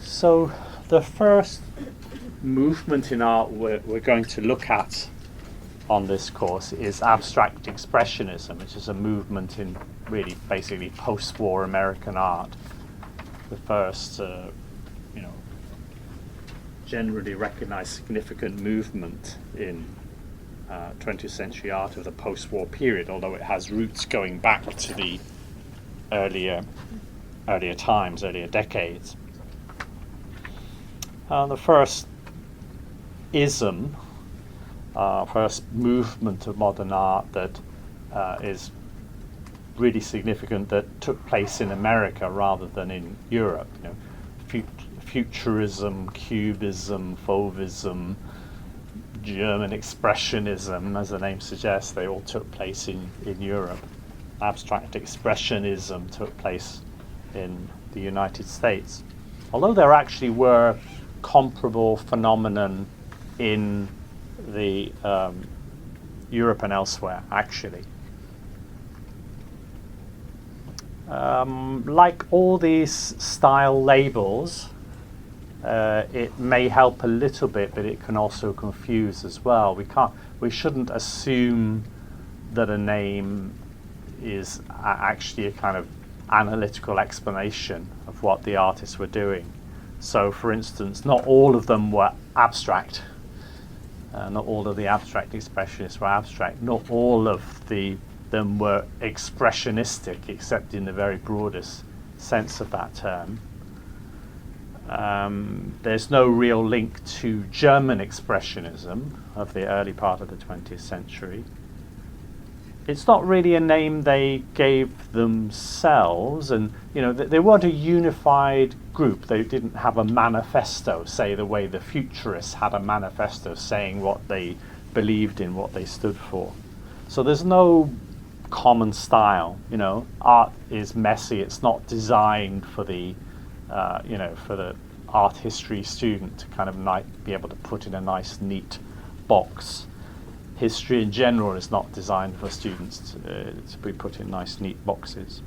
So the first movement in art we're going to look at on this course is abstract expressionism, which is a movement in really basically post-war American art. The first, generally recognized significant movement in 20th century art of the post-war period, although it has roots going back to the earlier times, earlier decades. The first ism, first movement of modern art that is really significant, that took place in America rather than in Europe. Futurism, Cubism, Fauvism, German Expressionism, as the name suggests, they all took place in Europe. Abstract Expressionism took place in the United States. Although there actually were comparable phenomenon in the Europe and elsewhere, actually. Like all these style labels, it may help a little bit, but it can also confuse as well. We shouldn't assume that a name is actually a kind of analytical explanation of what the artists were doing. So, for instance, not all of them were abstract. Not all of the abstract expressionists were abstract. Not all of them were expressionistic, except in the very broadest sense of that term. There's no real link to German Expressionism of the early part of the 20th century. It's not really a name they gave themselves, and they weren't a unified group. They didn't have a manifesto, say the way the Futurists had a manifesto saying what they believed in, what they stood for. So there's no common style. Art is messy. It's not designed for the for the art history student to kind of be able to put in a nice, neat box. History in general is not designed for students to be put in nice, neat boxes.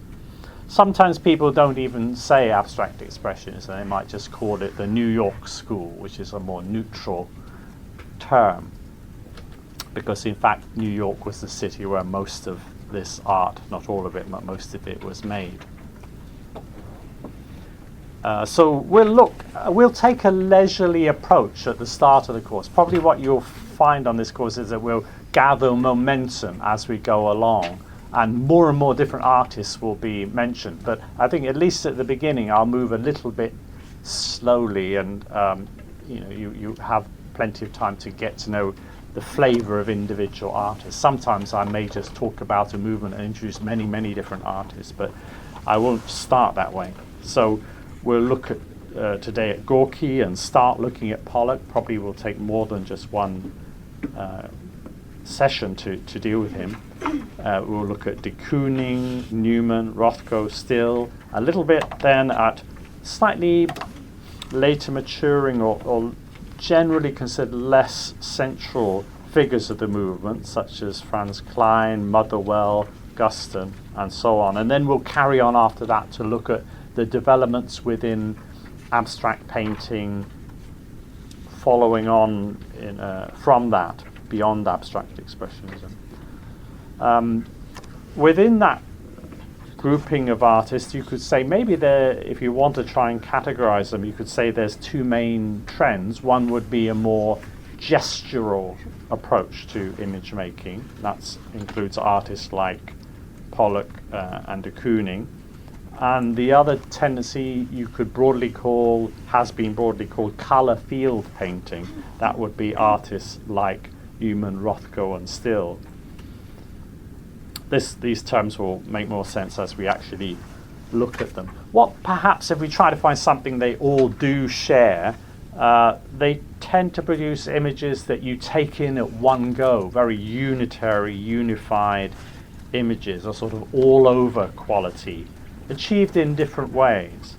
Sometimes people don't even say abstract expressionism. They might just call it the New York School, which is a more neutral term, because in fact New York was the city where most of this art, not all of it, but most of it was made. So we'll take a leisurely approach at the start of the course. Probably what you'll find on this course is that we'll gather momentum as we go along, and more different artists will be mentioned. But I think at least at the beginning I'll move a little bit slowly, and you have plenty of time to get to know the flavor of individual artists. Sometimes I may just talk about a movement and introduce many different artists, but I won't start that way. So we'll look at today at Gorky and start looking at Pollock. Probably will take more than just one session to deal with him. We'll look at de Kooning, Newman, Rothko, Still, a little bit then at slightly later maturing or generally considered less central figures of the movement, such as Franz Klein, Motherwell, Guston, and so on. And then we'll carry on after that to look at the developments within abstract painting, following on from that, beyond abstract expressionism. Within that grouping of artists, you could say maybe if you want to try and categorize them, you could say there's two main trends. One would be a more gestural approach to image making. That includes artists like Pollock and de Kooning. And the other tendency has been broadly called color field painting. That would be artists like Newman, Rothko, and Still. These terms will make more sense as we actually look at them. What perhaps, if we try to find something they all do share, they tend to produce images that you take in at one go, very unitary, unified images, a sort of all-over quality, achieved in different ways.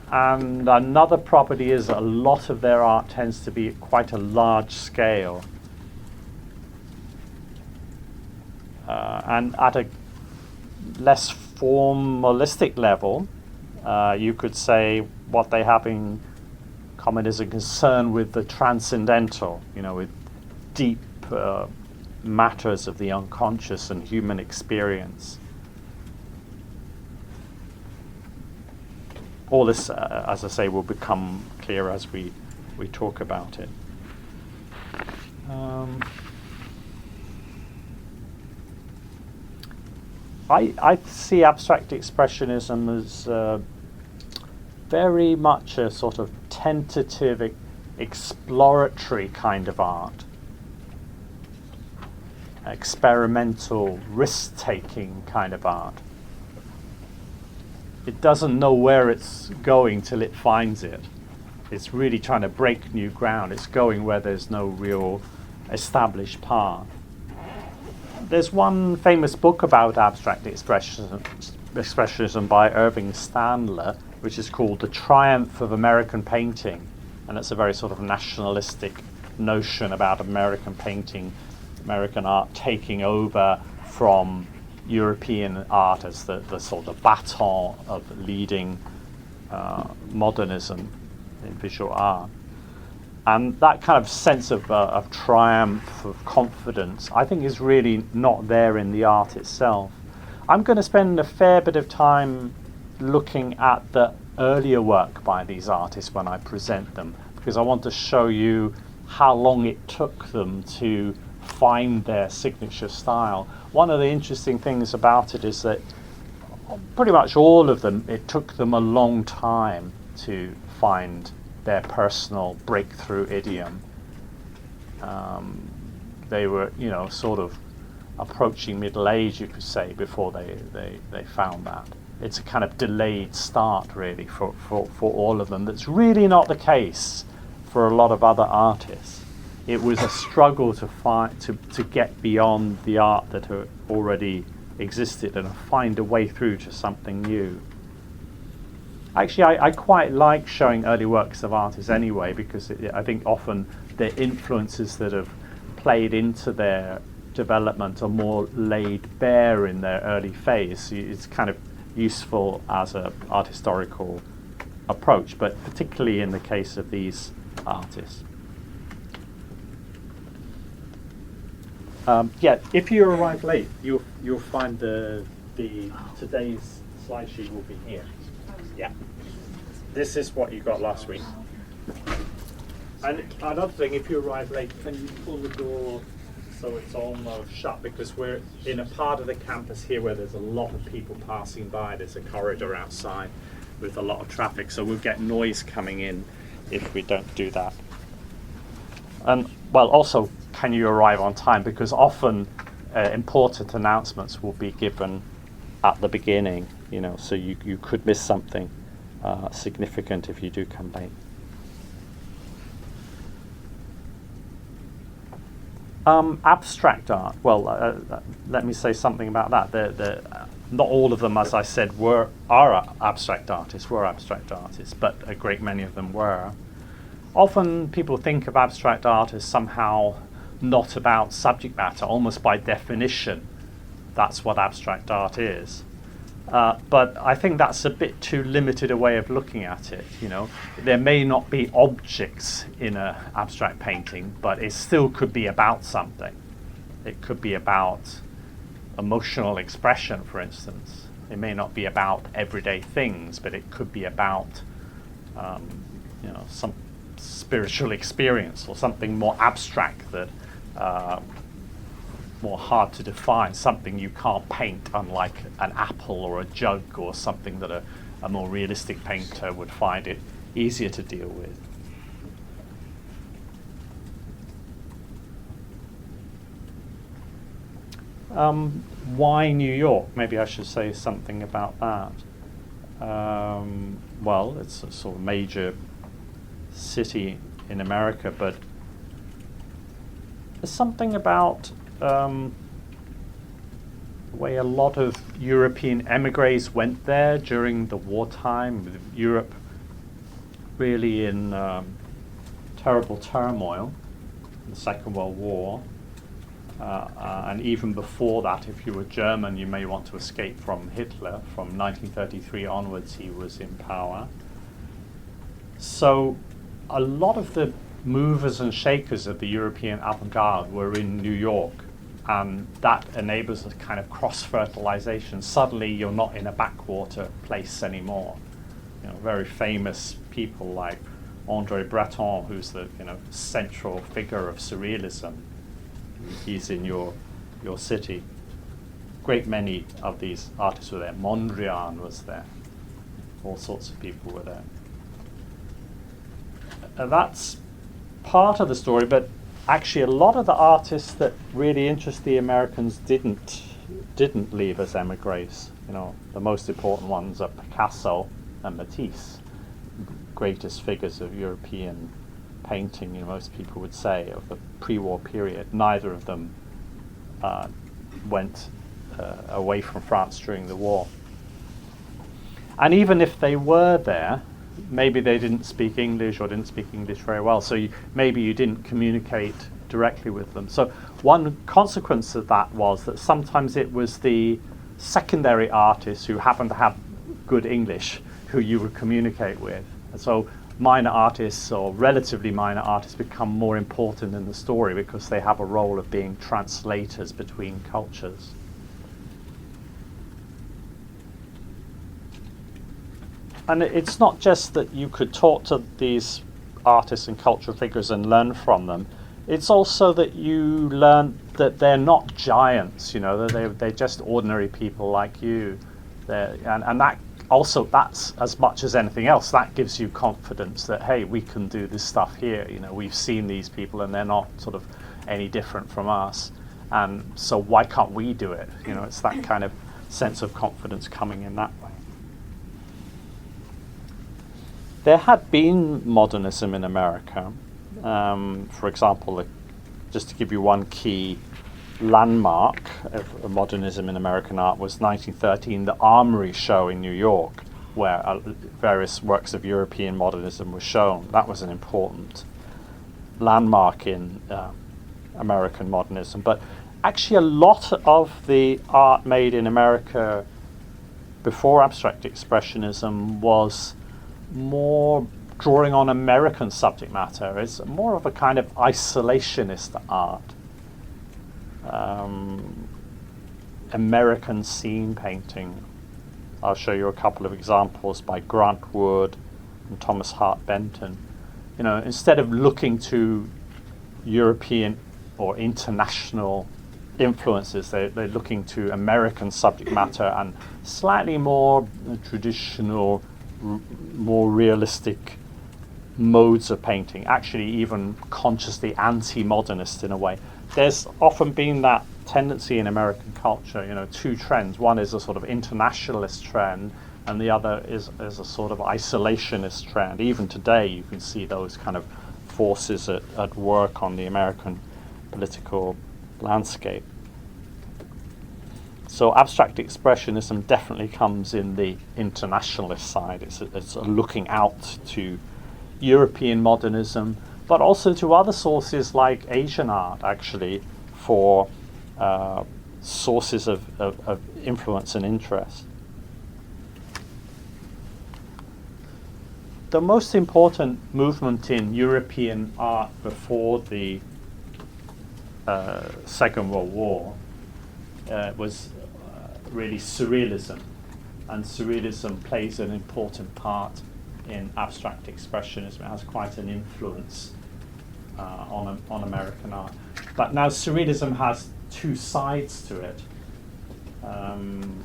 And another property is a lot of their art tends to be at quite a large scale. And at a less formalistic level, you could say what they have in Communism concerned with the transcendental, with deep matters of the unconscious and human experience. All this, as I say, will become clear as we talk about it. I see abstract expressionism as very much a sort of tentative, exploratory kind of art. Experimental, risk-taking kind of art. It doesn't know where it's going till it finds it. It's really trying to break new ground. It's going where there's no real established path. There's one famous book about abstract expressionism by Irving Standler, which is called The Triumph of American Painting. And it's a very sort of nationalistic notion about American painting, American art taking over from European art as the sort of baton of leading modernism in visual art. And that kind of sense of triumph, of confidence, I think is really not there in the art itself. I'm going to spend a fair bit of time looking at the earlier work by these artists when I present them, because I want to show you how long it took them to find their signature style. One of the interesting things about it is that pretty much all of them, it took them a long time to find their personal breakthrough idiom. They were, sort of approaching middle age, you could say, before they found that. It's a kind of delayed start, really, for all of them. That's really not the case for a lot of other artists. It was a struggle to get beyond the art that already existed and find a way through to something new. Actually, I quite like showing early works of artists anyway, because I think often the influences that have played into their development are more laid bare in their early phase. It's kind of useful as an art historical approach, but particularly in the case of these artists. If you arrive late, you'll find the today's slide sheet will be here. Yeah, this is what you got last week. And another thing, if you arrive late, can you pull the door so it's almost shut, because we're in a part of the campus here where there's a lot of people passing by. There's a corridor outside with a lot of traffic, so we'll get noise coming in if we don't do that. And also, can you arrive on time? Because often important announcements will be given at the beginning, so you could miss something significant if you do come late. Abstract art. Well, let me say something about that. Not all of them, as I said, are abstract artists, but a great many of them were. Often people think of abstract art as somehow not about subject matter, almost by definition. That's what abstract art is. But I think that's a bit too limited a way of looking at it. There may not be objects in an abstract painting, but it still could be about something. It could be about emotional expression, for instance. It may not be about everyday things, but it could be about some spiritual experience or something more abstract that more hard to define, something you can't paint, unlike an apple or a jug or something that a more realistic painter would find it easier to deal with. Why New York? Maybe I should say something about that. Well, it's a sort of major city in America, but there's something about the way a lot of European emigres went there during the wartime, with Europe really in terrible turmoil in the Second World War. And even before that, if you were German, you may want to escape from Hitler. From 1933 onwards, he was in power. So a lot of the movers and shakers of the European avant-garde were in New York, and that enables a kind of cross-fertilization. Suddenly you're not in a backwater place anymore. You know, very famous people like André Breton, who's the central figure of surrealism. He's in your city. Great many of these artists were there. Mondrian was there. All sorts of people were there. That's part of the story, but actually a lot of the artists that really interest the Americans didn't leave as emigres. The most important ones are Picasso and Matisse, greatest figures of European painting, most people would say, of the pre-war period. Neither of them went away from France during the war. And even if they were there, maybe they didn't speak English or didn't speak English very well, so maybe you didn't communicate directly with them. So one consequence of that was that sometimes it was the secondary artists who happened to have good English who you would communicate with. And so minor artists or relatively minor artists become more important in the story because they have a role of being translators between cultures. And it's not just that you could talk to these artists and cultural figures and learn from them. It's also that you learn that they're not giants, they're just ordinary people like you. And that also, that's as much as anything else, that gives you confidence that, hey, we can do this stuff here. We've seen these people and they're not sort of any different from us. And so why can't we do it? It's that kind of sense of confidence coming in that way. There had been modernism in America. For example, just to give you one key landmark of modernism in American art was 1913, the Armory show in New York, where various works of European modernism were shown. That was an important landmark in American modernism. But actually a lot of the art made in America before abstract expressionism was more drawing on American subject matter. It's more of a kind of isolationist art. American scene painting. I'll show you a couple of examples by Grant Wood and Thomas Hart Benton. Instead of looking to European or international influences, they're looking to American subject matter and slightly more traditional, more realistic modes of painting, actually even consciously anti-modernist in a way. There's often been that tendency in American culture, two trends. One is a sort of internationalist trend, and the other is a sort of isolationist trend. Even today, you can see those kind of forces at work on the American political landscape. So abstract expressionism definitely comes in the internationalist side. It's a looking out to European modernism, but also to other sources like Asian art, actually, for sources of influence and interest. The most important movement in European art before the Second World War was really surrealism, and surrealism plays an important part in abstract expressionism. It has quite an influence on American art. But now surrealism has two sides to it. On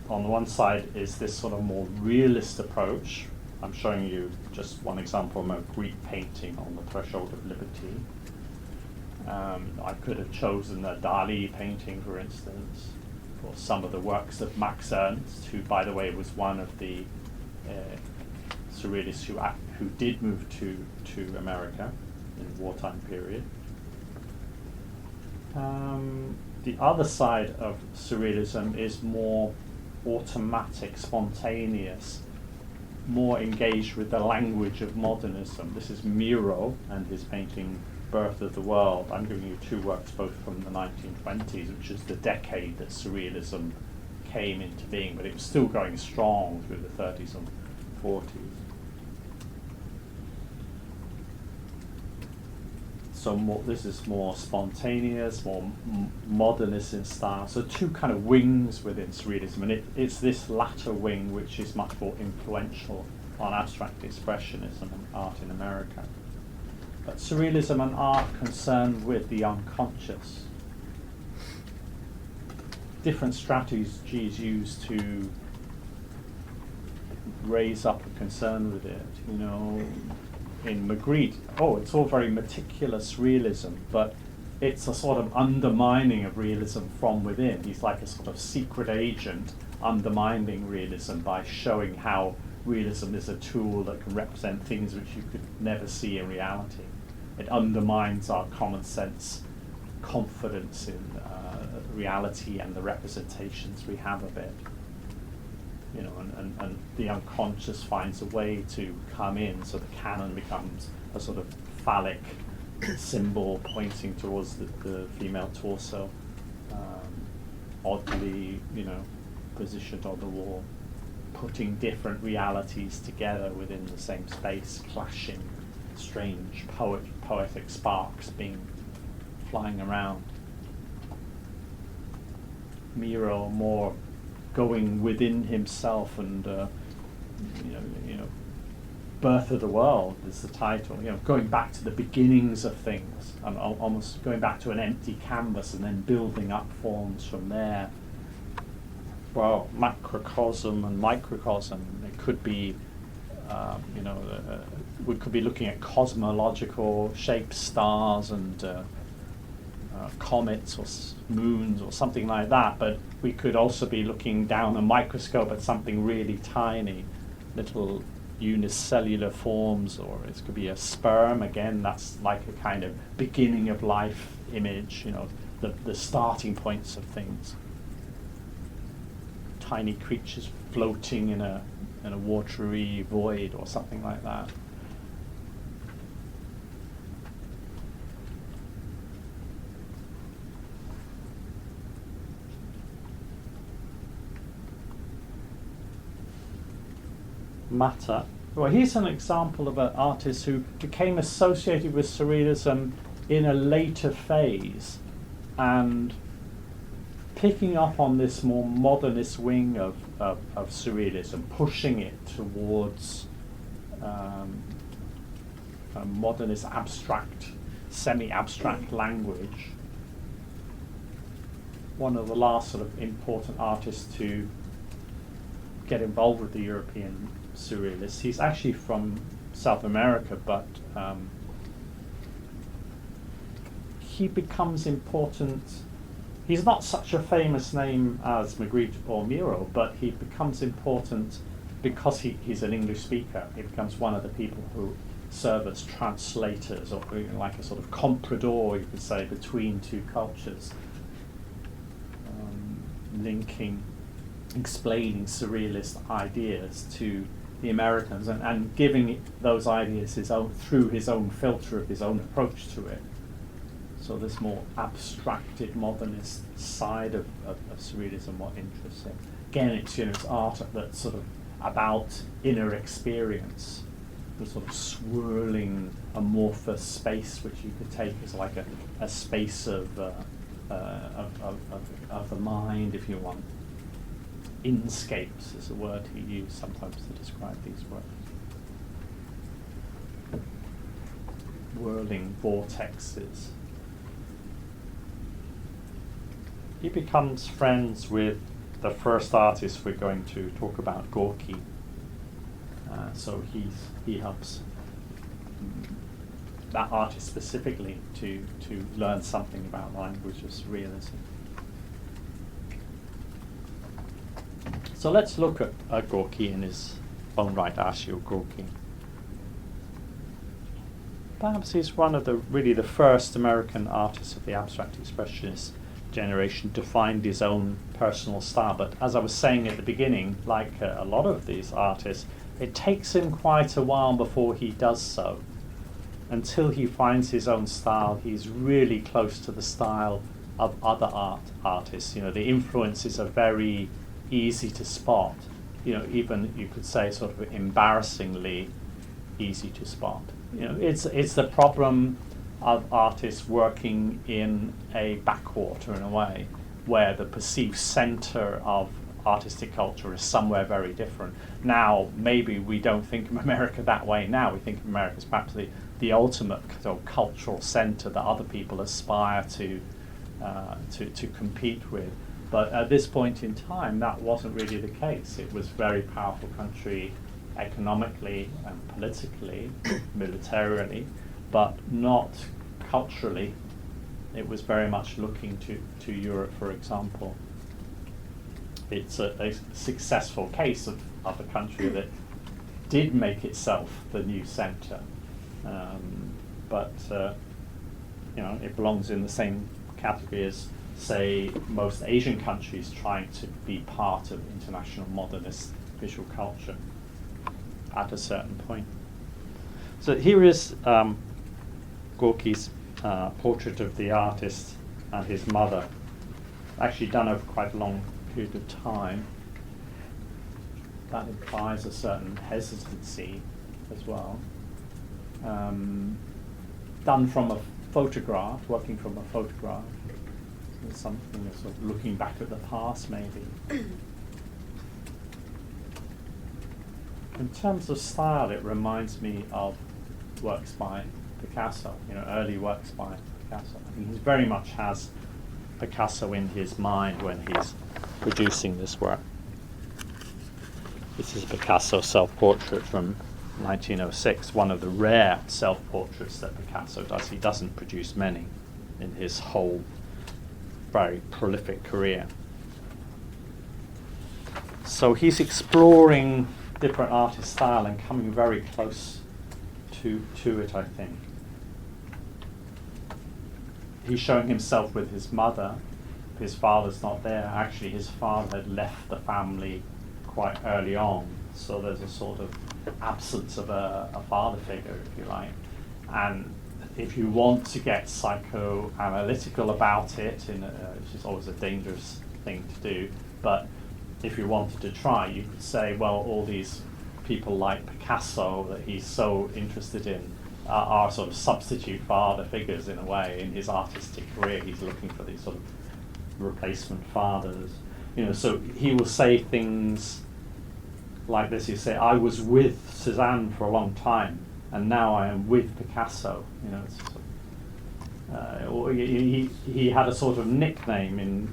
the one side is this sort of more realist approach. I'm showing you just one example of a Greek painting on the Threshold of Liberty. I could have chosen a Dali painting, for instance, or some of the works of Max Ernst, who, by the way, was one of the surrealists who did move to America in the wartime period. The other side of surrealism is more automatic, spontaneous, more engaged with the language of modernism. This is Miro and his painting Birth of the World. I'm giving you two works both from the 1920s, which is the decade that surrealism came into being, but it was still going strong through the 30s and 40s. So this is more spontaneous, more modernist in style. So two kind of wings within Surrealism, and it's this latter wing which is much more influential on abstract expressionism and art in America. But Surrealism and art concerned with the unconscious. Different strategies used to raise up a concern with it, you know. In Magritte, it's all very meticulous realism, but it's a sort of undermining of realism from within. He's like a sort of secret agent undermining realism by showing how realism is a tool that can represent things which you could never see in reality. It undermines our common sense confidence in reality and the representations we have of it. You know, and the unconscious finds a way to come in, so the canon becomes a sort of phallic symbol pointing towards the female torso, oddly, you know, positioned on the wall, putting different realities together within the same space, clashing, strange poetic sparks being flying around. Miro more going within himself, and you know, Birth of the World is the title. You know, going back to the beginnings of things, and almost going back to an empty canvas and then building up forms from there. Well, macrocosm and microcosm. It could be, we could be looking at cosmological shapes, stars, and comets or moons or something like that, but we could also be looking down a microscope at something really tiny, little unicellular forms, or it could be a sperm. Again, that's like a kind of beginning of life image, you know, the starting points of things. Tiny creatures floating in a watery void or something like that. Matter. Well, here's an example of an artist who became associated with Surrealism in a later phase, and picking up on this more modernist wing of Surrealism, pushing it towards a modernist abstract, semi-abstract language. One of the last sort of important artists to get involved with the European Surrealists. He's actually from South America, but he becomes important. He's not such a famous name as Magritte or Miro, but he becomes important because he's an English speaker. He becomes one of the people who serve as translators, or like a sort of comprador, you could say, between two cultures, explaining Surrealist ideas to the Americans, and giving those ideas through his own filter of his own approach to it. So this more abstracted modernist side of Surrealism, what interests him. Again, it's art that's sort of about inner experience, the sort of swirling amorphous space which you could take as like a space of the mind, if you want. Inscapes is a word he used sometimes to describe these works. Whirling vortexes. He becomes friends with the first artist we're going to talk about, Gorky. So he helps that artist specifically to learn something about the language of Surrealism. So let's look at Gorky in his own right, Ashio Gorky. Perhaps he's one of the first American artists of the abstract expressionist generation to find his own personal style. But as I was saying at the beginning, like a lot of these artists, it takes him quite a while before he does so. Until he finds his own style, he's really close to the style of other artists. You know, the influences are very easy to spot. You know, even you could say sort of embarrassingly easy to spot. You know, it's the problem of artists working in a backwater in a way, where the perceived center of artistic culture is somewhere very different. Now, maybe we don't think of America that way now. We think of America as perhaps the ultimate sort of cultural center that other people aspire to compete with. But at this point in time, that wasn't really the case. It was a very powerful country economically and politically, militarily, but not culturally. It was very much looking to Europe, for example. It's a successful case of a country that did make itself the new center, but it belongs in the same category as, say, most Asian countries trying to be part of international modernist visual culture at a certain point. So here is Gorky's portrait of the artist and his mother, actually done over quite a long period of time. That implies a certain hesitancy as well. Done from a photograph, working from a photograph. There's something that's sort of looking back at the past, maybe. In terms of style, it reminds me of works by Picasso, early works by Picasso. I think he very much has Picasso in his mind when he's producing this work. This is a Picasso self-portrait from 1906, one of the rare self-portraits that Picasso does. He doesn't produce many in his whole very prolific career. So he's exploring different artist style and coming very close to it, I think. He's showing himself with his mother. His father's not there. Actually, his father had left the family quite early on, so there's a sort of absence of a father figure, if you like. And if you want to get psychoanalytical about it, which is always a dangerous thing to do, but if you wanted to try, you could say, well, all these people like Picasso that he's so interested in are sort of substitute father figures in a way in his artistic career. He's looking for these sort of replacement fathers. So he will say things like this. He'll say, I was with Cézanne for a long time, and now I am with Picasso. Or he had a sort of nickname in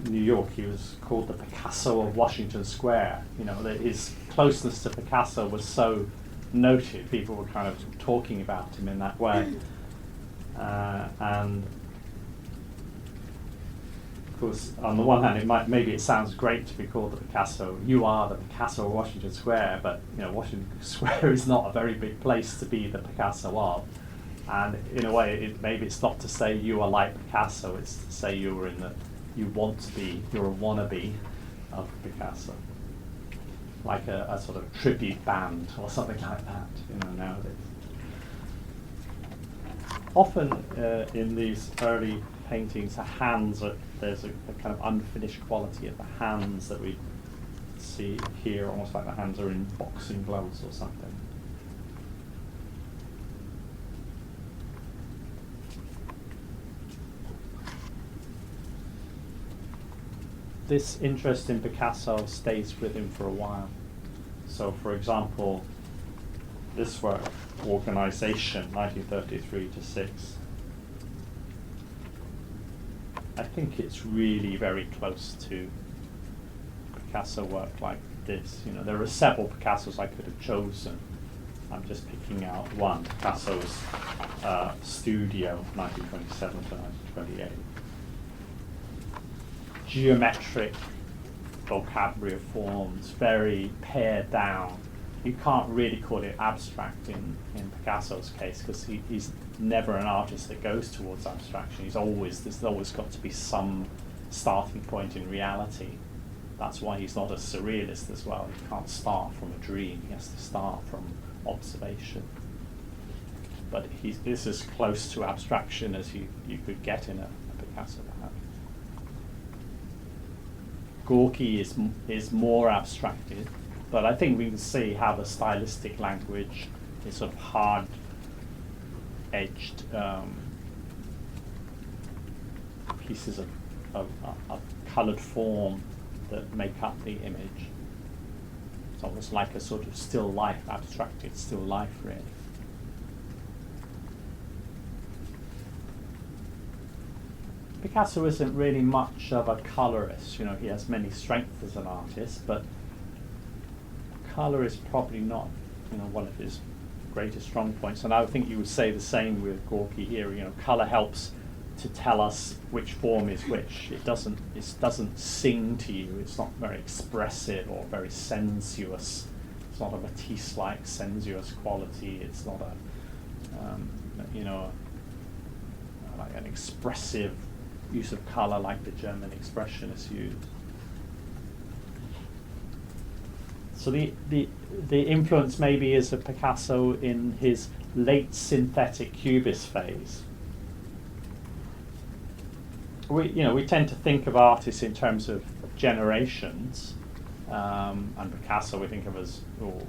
New York. He was called the Picasso of Washington Square. That his closeness to Picasso was so noted. People were kind of talking about him in that way. And of course, on the one hand, maybe it sounds great to be called the Picasso. You are the Picasso of Washington Square, but Washington Square is not a very big place to be the Picasso of. And in a way, maybe it's not to say you are like Picasso. It's to say you're a wannabe of Picasso, like a sort of tribute band or something like that. Nowadays. Often in these early paintings, there's a kind of unfinished quality of the hands that we see here, almost like the hands are in boxing gloves or something. This interest in Picasso stays with him for a while. So, for example, this work, Organization, 1933 to 6. I think it's really very close to Picasso work like this. There are several Picassos I could have chosen. I'm just picking out one, Picasso's Studio, 1927 to 1928. Geometric vocabulary of forms, very pared down. You can't really call it abstract in Picasso's case, because he's never an artist that goes towards abstraction. There's always got to be some starting point in reality. That's why he's not a surrealist as well. He can't start from a dream. He has to start from observation. But this is as close to abstraction as you could get in a Picasso, perhaps. Gorky is more abstracted, but I think we can see how the stylistic language is sort of hard edged pieces of coloured form that make up the image. It's almost like a sort of still life, abstracted still life, really. Picasso isn't really much of a colorist. You know, he has many strengths as an artist, but color is probably not, you know, one of his greatest strong points. And I think you would say the same with Gorky here. You know, color helps to tell us which form is which. It doesn't sing to you. It's not very expressive or very sensuous. It's not a Matisse-like sensuous quality. It's not a, you know, like an expressive use of color like the German expressionists used. So the influence maybe is of Picasso in his late synthetic cubist phase. We tend to think of artists in terms of generations, and Picasso we think of as,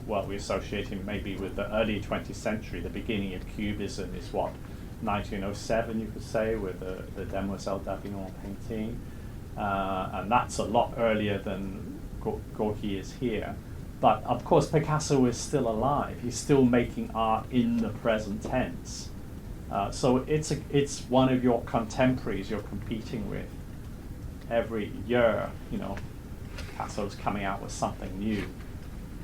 well, we associate him maybe with the early 20th century. The beginning of Cubism is what, 1907, you could say, with the Demoiselle d'Avignon painting, and that's a lot earlier than Gorky is here. But of course Picasso is still alive. He's still making art in the present tense. So it's one of your contemporaries you're competing with. Every year, you know, Picasso's coming out with something new.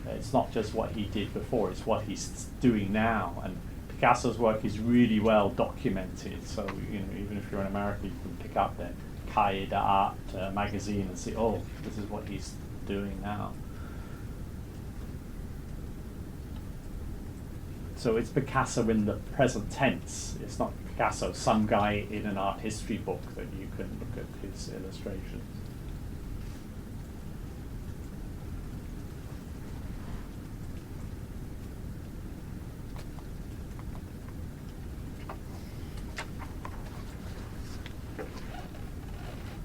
It's not just what he did before, it's what he's doing now. And Picasso's work is really well documented. So, you know, even if you're in America, you can pick up the Cahiers d'Art magazine and see, oh, this is what he's doing now. So it's Picasso in the present tense. It's not Picasso, some guy in an art history book that you can look at his illustrations.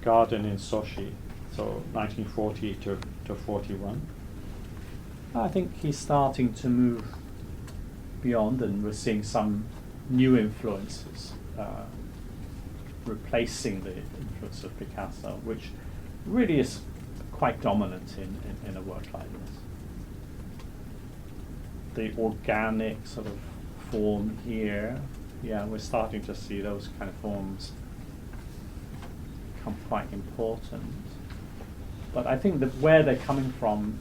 Garden in Sochi, so 1940 to 41. I think he's starting to move beyond, and we're seeing some new influences replacing the influence of Picasso, which really is quite dominant in a work like this. The organic sort of form here, yeah, we're starting to see those kind of forms become quite important. But I think that where they're coming from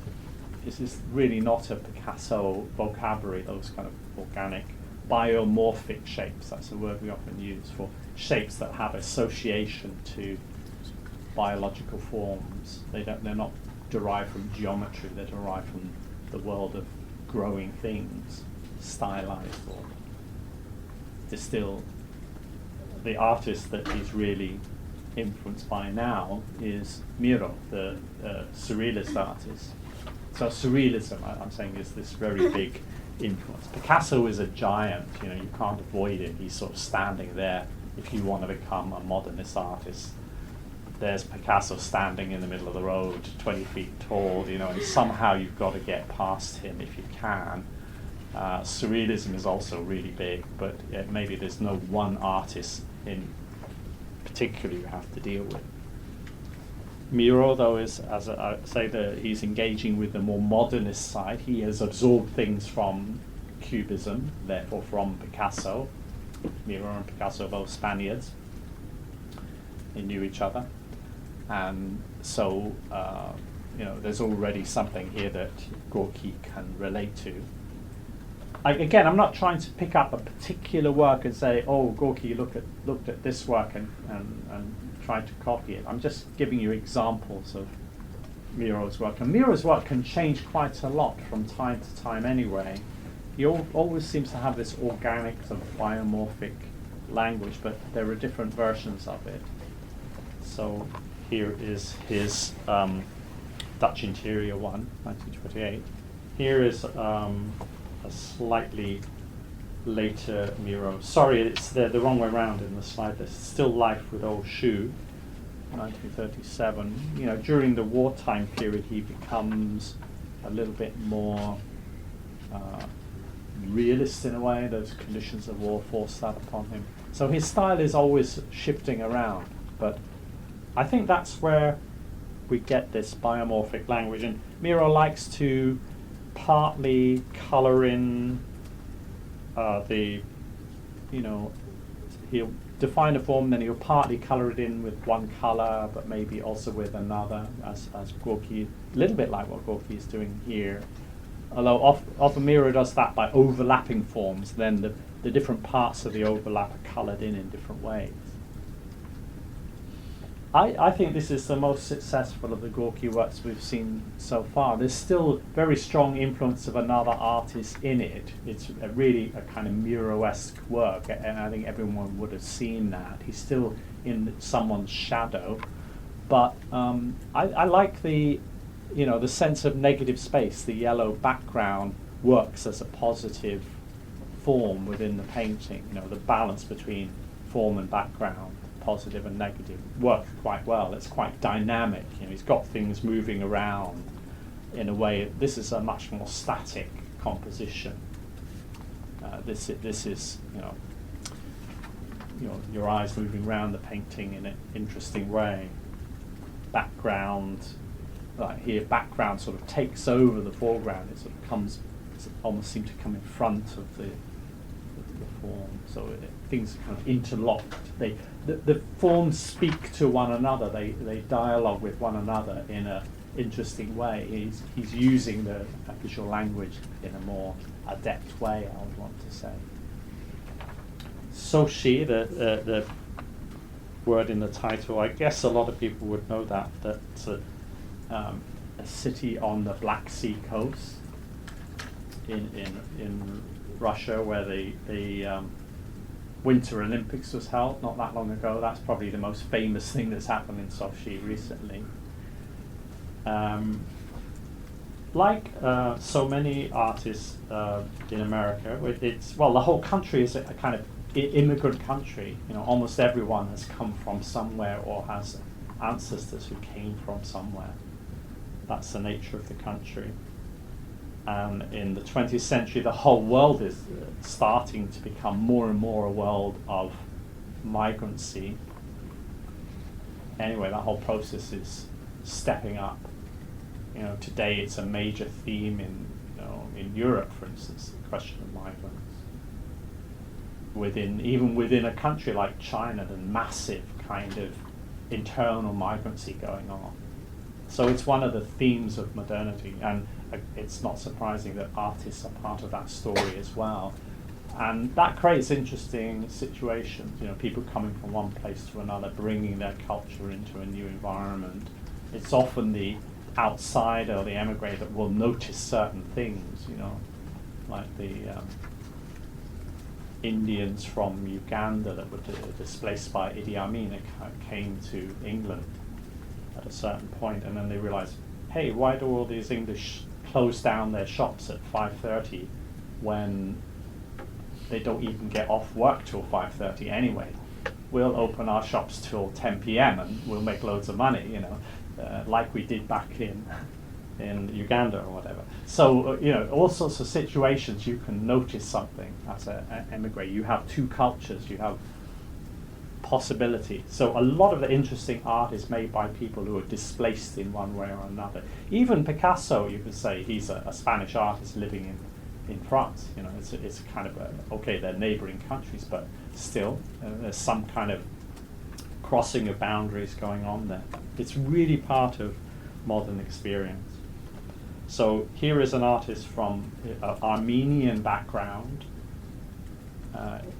is really not a Picasso vocabulary, those kind of organic, biomorphic shapes. That's a word we often use for shapes that have association to biological forms. They're not derived from geometry, they're derived from the world of growing things, stylized or distilled. The artist that he's really influenced by now is Miro, the surrealist artist. So surrealism, I'm saying, is this very big influence. Picasso is a giant, you know, you can't avoid it. He's sort of standing there if you want to become a modernist artist. There's Picasso standing in the middle of the road, 20 feet tall, you know, and somehow you've got to get past him if you can. Surrealism is also really big, but maybe there's no one artist in particular you have to deal with. Miro, though, is, as I say, he's engaging with the more modernist side. He has absorbed things from Cubism, therefore from Picasso. Miro and Picasso are both Spaniards. They knew each other. And so, you know, there's already something here that Gorky can relate to. Again, I'm not trying to pick up a particular work and say, oh, Gorky looked at this work and tried to copy it. I'm just giving you examples of Miro's work. And Miro's work can change quite a lot from time to time anyway. He always seems to have this organic sort of biomorphic language, but there are different versions of it. So here is his Dutch interior one, 1928. Here is a slightly later Miro. Sorry, it's the wrong way around in the slide. There's Still Life with Old Shoe, 1937. You know, during the wartime period, he becomes a little bit more realist in a way. Those conditions of war force that upon him. So his style is always shifting around. But I think that's where we get this biomorphic language. And Miro likes to partly colour in he'll define a form, then he'll partly colour it in with one colour, but maybe also with another, as Gorky, a little bit like what Gorky is doing here. Although often Miro does that by overlapping forms, then the different parts of the overlap are coloured in different ways. I think this is the most successful of the Gorky works we've seen so far. There's still very strong influence of another artist in it. It's really a kind of Miro-esque work, and I think everyone would have seen that. He's still in someone's shadow, but I like the sense of negative space. The yellow background works as a positive form within the painting. The balance between form and background, positive and negative, works quite well. It's quite dynamic. He's got things moving around in a way. This is a much more static composition. This is your eyes moving around the painting in an interesting way. Background, like here, background sort of takes over the foreground. It sort of comes, almost seems to come in front of the form. So things are kind of interlocked. The forms speak to one another. They dialogue with one another in an interesting way. He's using the visual language in a more adept way, I would want to say. Sochi, the word in the title, I guess a lot of people would know that's a city on the Black Sea coast in Russia, where the Winter Olympics was held not that long ago. That's probably the most famous thing that's happened in Sochi recently. Like so many artists in America, the whole country is a kind of immigrant country. Almost everyone has come from somewhere or has ancestors who came from somewhere. That's the nature of the country. And in the 20th century, the whole world is starting to become more and more a world of migrancy. Anyway, that whole process is stepping up. Today it's a major theme in Europe, for instance, the question of migrants. Even within a country like China, there's massive kind of internal migrancy going on. So it's one of the themes of modernity, and it's not surprising that artists are part of that story as well. And that creates interesting situations, people coming from one place to another, bringing their culture into a new environment. It's often the outsider or the emigre that will notice certain things, like the Indians from Uganda that were displaced by Idi Amin and came to England at a certain point, and then they realized, hey, why do all these English close down their shops at 5:30 when they don't even get off work till 5:30 anyway? We'll open our shops till 10 p.m. and we'll make loads of money, like we did back in Uganda or whatever. So, all sorts of situations you can notice something as an emigre. You have two cultures, you have possibility. So a lot of the interesting art is made by people who are displaced in one way or another. Even Picasso, you could say, he's a Spanish artist living in France. It's kind of they're neighboring countries, but still there's some kind of crossing of boundaries going on there. It's really part of modern experience. So here is an artist from Armenian background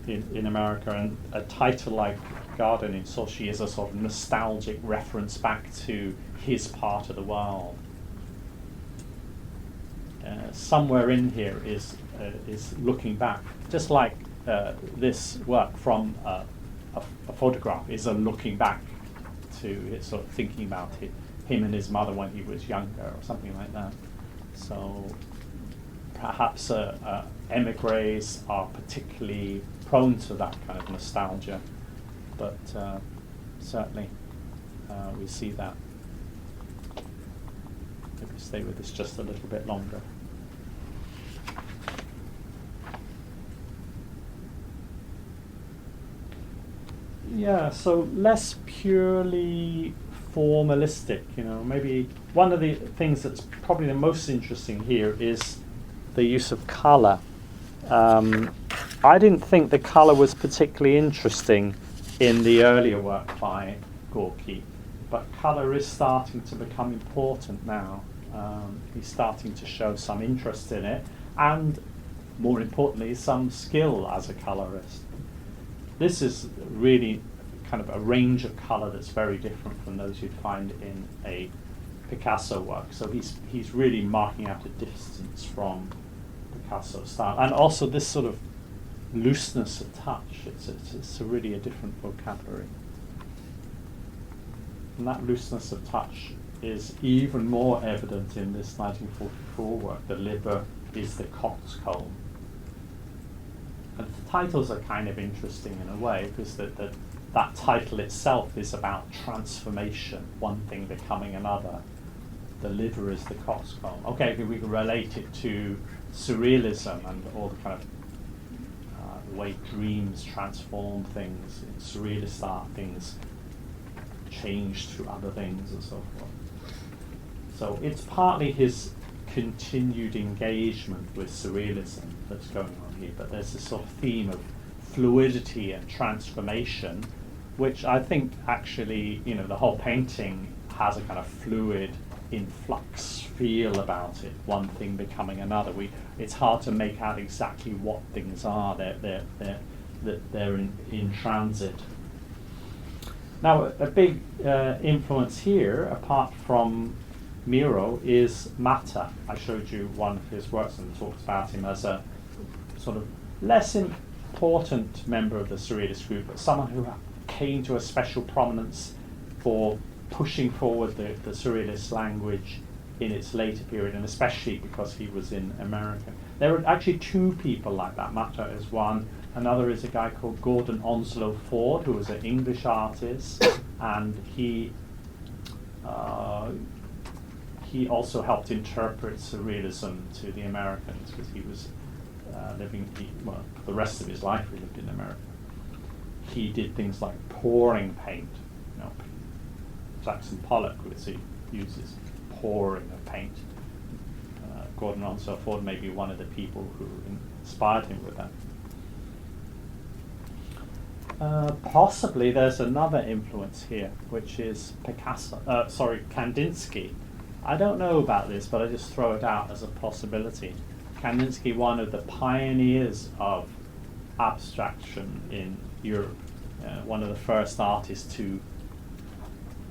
in America, and a title like Garden in Sochi is a sort of nostalgic reference back to his part of the world. Somewhere in here is looking back, just like this work from a photograph is a looking back to sort of thinking about him and his mother when he was younger or something like that. So perhaps emigres are particularly prone to that kind of nostalgia, but certainly we see that. Maybe stay with us just a little bit longer. Yeah, so less purely formalistic, maybe one of the things that's probably the most interesting here is the use of colour. I didn't think the colour was particularly interesting in the earlier work by Gorky, but colour is starting to become important now. He's starting to show some interest in it, and more importantly, some skill as a colourist. This is really kind of a range of colour that's very different from those you'd find in a Picasso work. So he's really marking out a distance from Picasso style, and also this sort of looseness of touch. It's really a different vocabulary, and that looseness of touch is even more evident in this 1944 work. The liver is the coxcomb. And the titles are kind of interesting in a way, because that title itself is about transformation, one thing becoming another. The liver is the coxcomb. Okay, we can relate it to surrealism and all the kind of the way dreams transform things. In surrealist art, things change to other things and so forth. So it's partly his continued engagement with surrealism that's going on here, but there's this sort of theme of fluidity and transformation, which I think actually, the whole painting has a kind of fluid, in flux feel about it, one thing becoming another. It's hard to make out exactly what things are. They're in transit. Now, a big influence here, apart from Miro, is Matta. I showed you one of his works and talked about him as a sort of less important member of the Surrealist group, but someone who came to a special prominence for pushing forward the Surrealist language in its later period, and especially because he was in America. There are actually two people like that. Matta is one. Another is a guy called Gordon Onslow Ford, who was an English artist, and he also helped interpret surrealism to the Americans, because he was the rest of his life he lived in America. He did things like pouring paint. Jackson Pollock uses pouring of paint. Gordon Onslow Ford may be one of the people who inspired him with that. Possibly there's another influence here, which is Kandinsky. I don't know about this, but I just throw it out as a possibility. Kandinsky, one of the pioneers of abstraction in Europe, one of the first artists to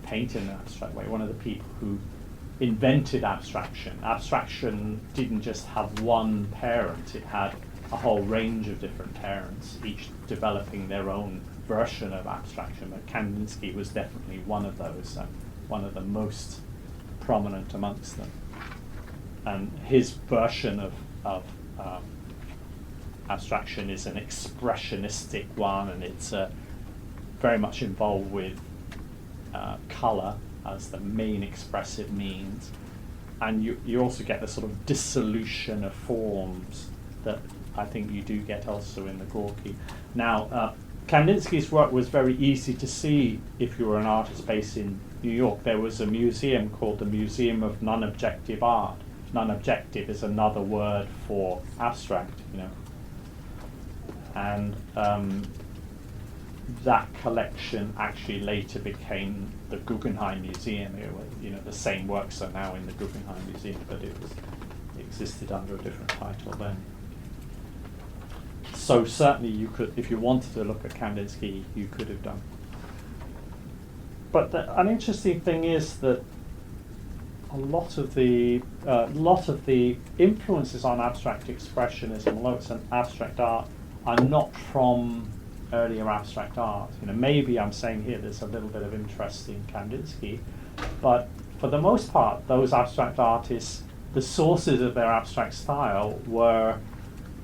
paint in an abstract way, one of the people who invented abstraction. Abstraction didn't just have one parent, it had a whole range of different parents, each developing their own version of abstraction, but Kandinsky was definitely one of those, one of the most prominent amongst them. And his version of abstraction is an expressionistic one, and it's very much involved with colour as the main expressive means, and you also get the sort of dissolution of forms that I think you do get also in the Gorky. Now, Kandinsky's work was very easy to see if you were an artist based in New York. There was a museum called the Museum of Non-Objective Art. Non-objective is another word for abstract, and that collection actually later became the Guggenheim Museum. The same works are now in the Guggenheim Museum, but it existed under a different title then. So certainly you could, if you wanted to look at Kandinsky, you could have done. But an interesting thing is that a lot of the influences on abstract expressionism, although it's an abstract art, are not from earlier abstract art. Maybe I'm saying here there's a little bit of interest in Kandinsky, but for the most part, those abstract artists, the sources of their abstract style were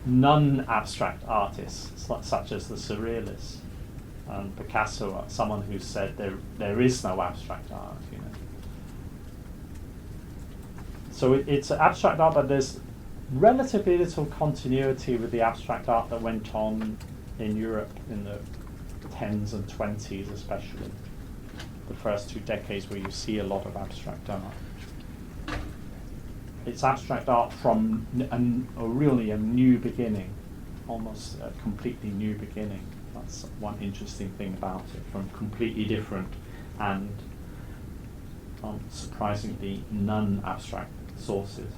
non-abstract artists, such as the Surrealists. And Picasso, someone who said there is no abstract art. So it's abstract art, but there's relatively little continuity with the abstract art that went on in Europe in the 10s and 20s especially, the first 2 decades where you see a lot of abstract art. It's abstract art from really a new beginning, almost a completely new beginning. That's one interesting thing about it, from completely different and surprisingly non-abstract sources.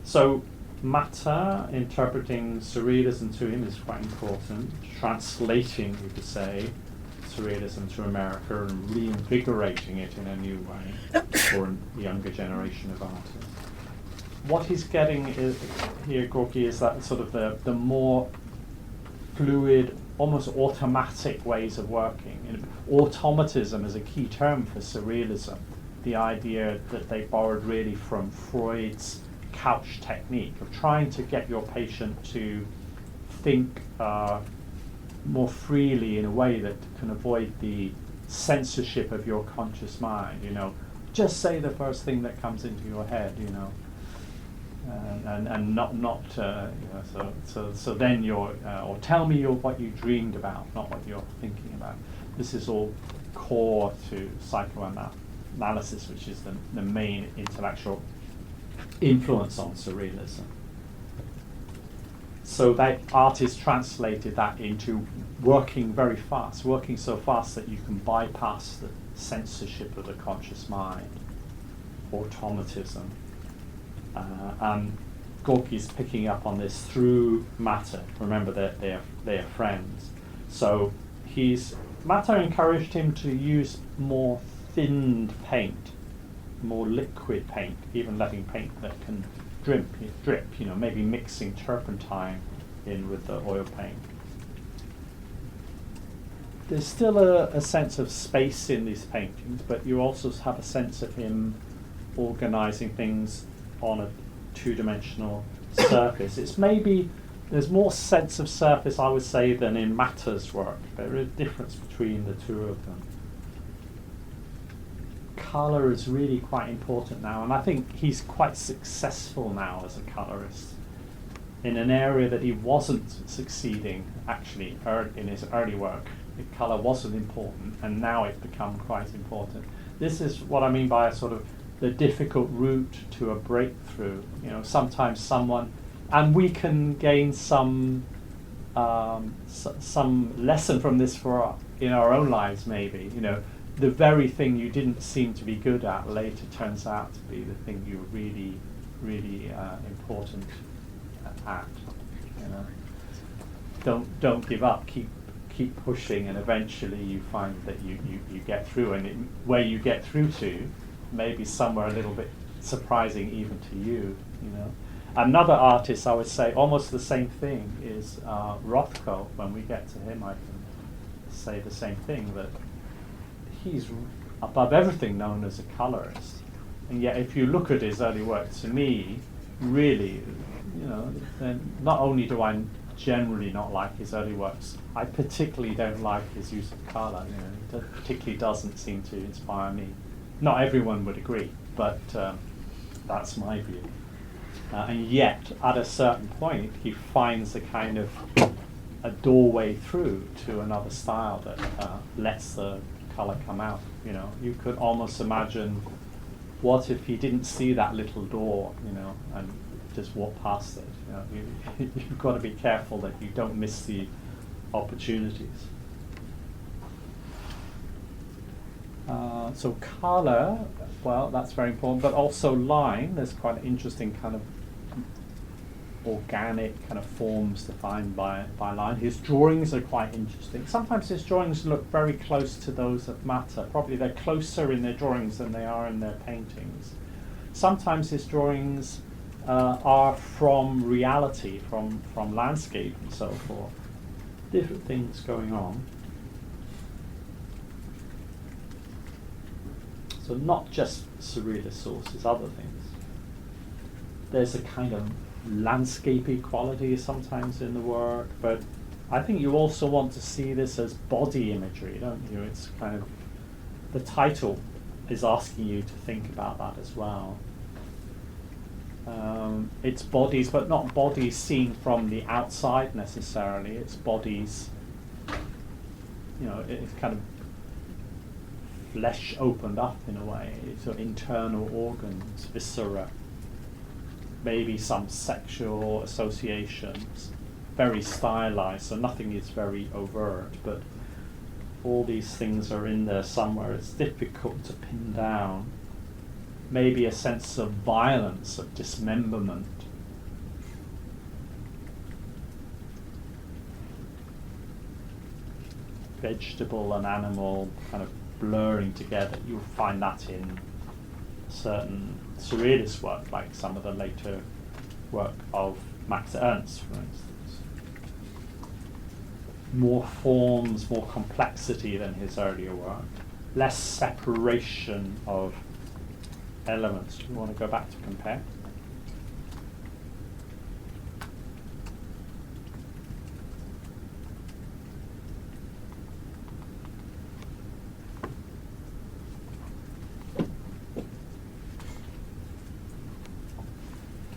So matter, interpreting surrealism to him is quite important, translating, you could say, surrealism to America and reinvigorating it in a new way for a younger generation of artists. What he's getting here, Gorky, is that sort of the more fluid, almost automatic ways of working. And automatism is a key term for surrealism, the idea that they borrowed really from Freud's couch technique of trying to get your patient to think more freely in a way that can avoid the censorship of your conscious mind. Just say the first thing that comes into your head. And not so then you're or tell me what you dreamed about, not what you're thinking about. This is all core to psychoanalysis, which is the main intellectual influence on surrealism. So that artist translated that into working very fast, working so fast that you can bypass the censorship of the conscious mind, automatism. And Gorky's picking up on this through matter. Remember that they're friends. So matter encouraged him to use more thinned paint, more liquid paint, even letting paint that can drip, maybe mixing turpentine in with the oil paint. There's still a sense of space in these paintings, but you also have a sense of him organizing things on a two-dimensional surface. There's more sense of surface, I would say, than in Matter's work. There is a difference between the two of them. Colour is really quite important now, and I think he's quite successful now as a colourist in an area that he wasn't succeeding actually in his early work. The colour wasn't important, and now it's become quite important. This is what I mean by a sort of the difficult route to a breakthrough. Sometimes someone, and we can gain some lesson from this in our own lives. Maybe the very thing you didn't seem to be good at later turns out to be the thing you were really, really important at. Don't give up. Keep pushing, and eventually you find that you get through, and where you get through to maybe somewhere a little bit surprising even to you. Another artist, I would say almost the same thing, is Rothko. When we get to him, I can say the same thing, that he's above everything known as a colorist. And yet if you look at his early work, to me, really, then not only do I generally not like his early works, I particularly don't like his use of color. It particularly doesn't seem to inspire me. Not everyone would agree, but that's my view. And yet, at a certain point, he finds a kind of a doorway through to another style that lets the color come out. You could almost imagine, what if he didn't see that little door, and just walk past it? You've got to be careful that you don't miss the opportunities. So color, well, that's very important, but also line. There's quite an interesting kind of organic kind of forms defined by line. His drawings are quite interesting. Sometimes his drawings look very close to those of Matter. Probably they're closer in their drawings than they are in their paintings. Sometimes his drawings are from reality, from landscape and so forth. Different things going on. So not just surrealist sources, other things. There's a kind of landscapey quality sometimes in the work, but I think you also want to see this as body imagery, don't you? It's kind of, the title is asking you to think about that as well. It's bodies, but not bodies seen from the outside necessarily. It's bodies it's kind of flesh opened up in a way, so internal organs, viscera, maybe some sexual associations, very stylized, so nothing is very overt, but all these things are in there somewhere. It's difficult to pin down. Maybe a sense of violence, of dismemberment. Vegetable and animal kind of blurring together. You'll find that in certain surrealist work, like some of the later work of Max Ernst, for instance. More forms, more complexity than his earlier work. Less separation of elements. Do you want to go back to compare?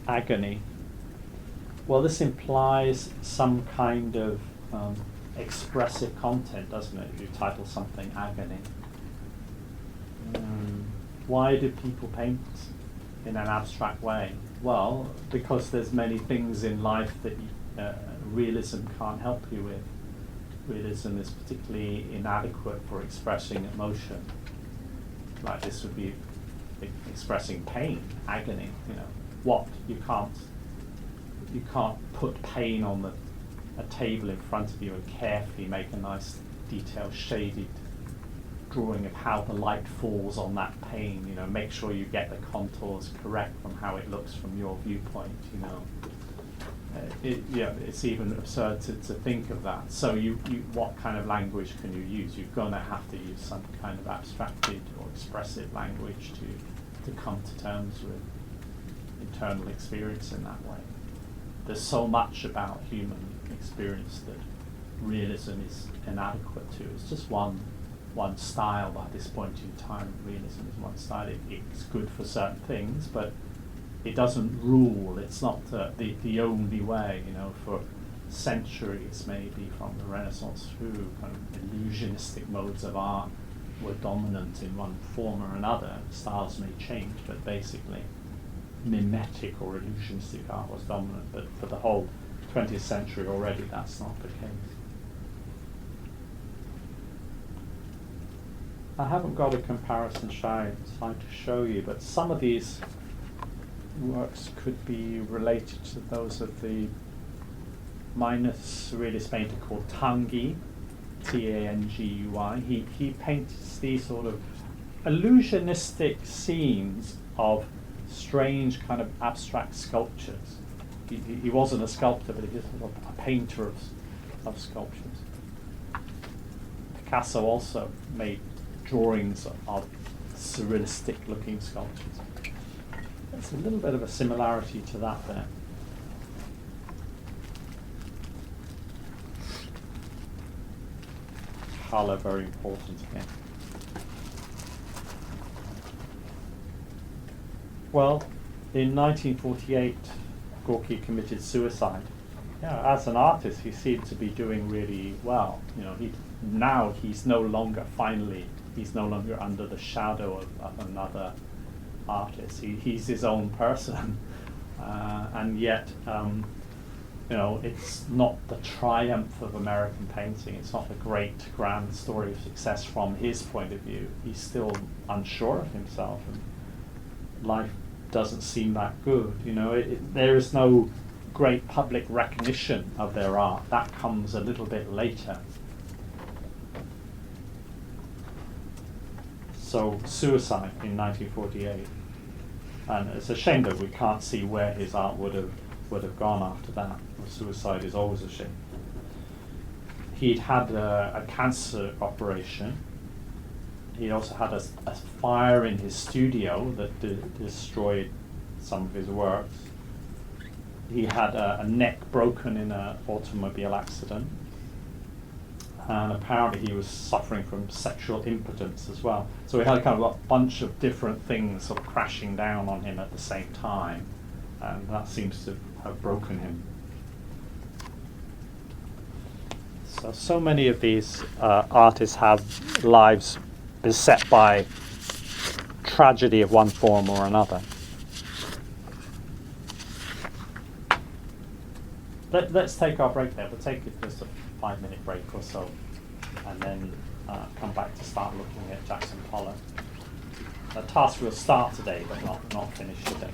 Agony. Well, this implies some kind of expressive content, doesn't it? If you title something agony. Why do people paint in an abstract way? Well, because there's many things in life that realism can't help you with. Realism is particularly inadequate for expressing emotion. Like this would be expressing pain, agony. What you can't put pain on a table in front of you and carefully make a nice detailed shaded drawing of how the light falls on that pain. Make sure you get the contours correct from how it looks from your viewpoint. It's even absurd to think of that. So what kind of language can you use? You're going to have to use some kind of abstracted or expressive language to come to terms with internal experience in that way. There's so much about human experience that realism is inadequate to. It's just one style by this point in time. Realism is one style. It's good for certain things, but it doesn't rule. It's not the only way. For centuries, maybe from the Renaissance through, kind of illusionistic modes of art were dominant in one form or another. Styles may change, but basically mimetic or illusionistic art was dominant, but for the whole 20th century already that's not the case. I haven't got a comparison slide to show you, but some of these works could be related to those of the minor surrealist painter called Tanguy, T-A-N-G-U-Y. He paints these sort of illusionistic scenes of strange kind of abstract sculptures. He wasn't a sculptor, but he was sort of a painter of sculptures. Picasso also made drawings of surrealistic looking sculptures. There's a little bit of a similarity to that there. Colour very important here. Well, in 1948, Gorky committed suicide. As an artist, he seemed to be doing really well. He's no longer under the shadow of another artist. He's his own person, and yet, it's not the triumph of American painting. It's not the great grand story of success from his point of view. He's still unsure of himself, and life doesn't seem that good. There is no great public recognition of their art. That comes a little bit later. So suicide in 1948, and it's a shame that we can't see where his art would have gone after that. Suicide is always a shame. He'd had a cancer operation. He also had a fire in his studio that destroyed some of his works. He had a neck broken in an automobile accident. And apparently he was suffering from sexual impotence as well. So he had kind of a bunch of different things sort of crashing down on him at the same time. And that seems to have broken him. So many of these artists have lives beset by tragedy of one form or another. Let's take our break there. We'll take just a 5-minute break or so, and then come back to start looking at Jackson Pollock. A task we'll start today, but not finish today.